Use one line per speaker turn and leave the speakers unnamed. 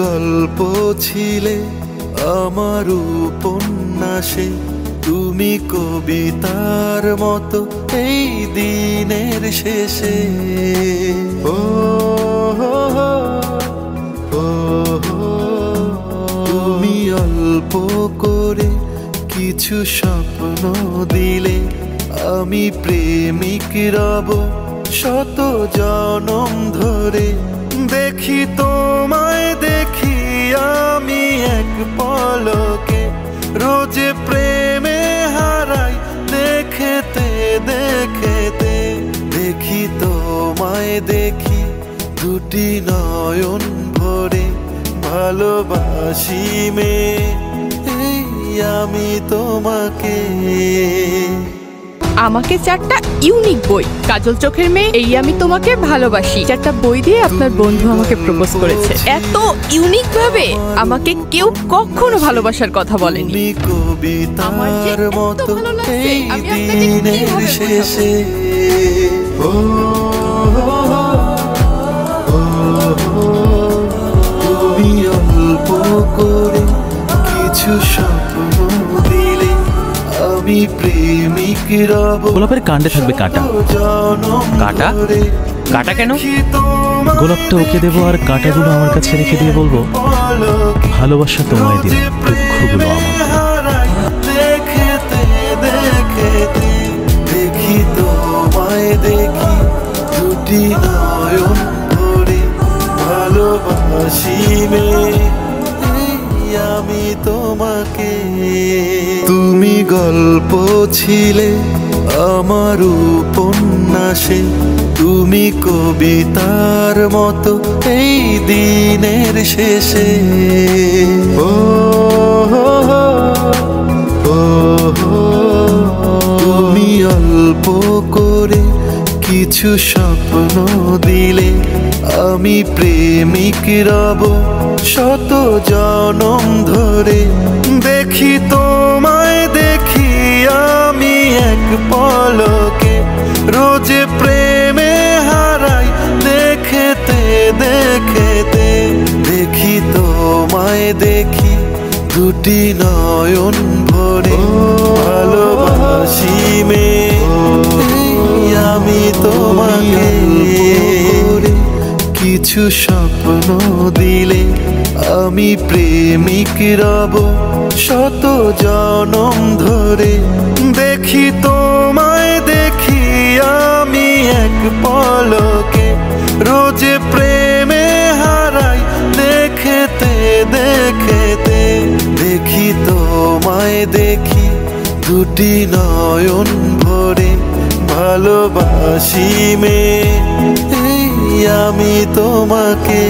গল্প ছিলে আমার উপন্যাসে, তুমি কবিতার মতো এই দিনের শেষে। ও তুমি অল্প করে কিছু স্বপ্ন দিলে, আমি প্রেমিক রব শত জনম ধরে। দেখি তোমায় দেখি আমি এক পলকে, রোজ প্রেমে হারাই দেখতে দেখতে। দেখি তোমায় দেখি দুটি নয়ন ভরে, ভালোবাসি মেয়ে এই আমি তোমাকে।
আমাকে 4টা ইউনিক বই, কাজল চোখের মেয়ে, এই আমি তোমাকে ভালোবাসি, 4টা বই দিয়ে আপনার বন্ধু আমাকে প্রপোজ করেছে। এত ইউনিক ভাবে আমাকে কেউ কখনো ভালোবাসার কথা বলেনি। আমার যে এত ভালো লাগছে, আমি আপনাকে কিভাবে বোঝাবো?
তুমি অল্প করে কিছু স্বপ্ন দিলে, আমি প্রেমিক রব।
গোলাপের কাণ্ডে থাকবে কাঁটা। কাঁটা? কাঁটা কেন? গোলাপটা ওকে দেবো আর কাঁটাগুলো আমার কাছে রেখে দিয়ে বলবো, ভালোবাসা তোমায় দিল, দুঃখগুলো আমার।
দেখতে দেখতে দেখি তোমায় দেখি দুটি নয়ন ভরে, ভালোবাসি মেয়ে আমি তোমাকে। তুমি গল্প ছিলে আমার উপন্যাসে, তুমি কবিতার মতো এই দিনের শেষে। তুমি অল্প করে কিছু স্বপ্ন দিলে, আমি প্রেমিক রব শত জনম ধরে। দেখি তোমায় দেখি আমি এক পলকে, রোজ প্রেমে হারাই দেখতে দেখতে। দেখি তোমায় দেখি দুটি নয়ন ভরে, ভালোবাসি মেয়ে আমি তোমাকে। কিছু স্বপ্ন দিলে, আমি প্রেমিক রব শত জনম ধরে। দেখি তোমায় দেখি আমি এক পলকে, রোজ প্রেমে হারাই দেখতে দেখতে। দেখি তোমায় দেখি দুটি নয়ন ভরে, ভালোবাসি মেয়ে এই আমি তোমাকে।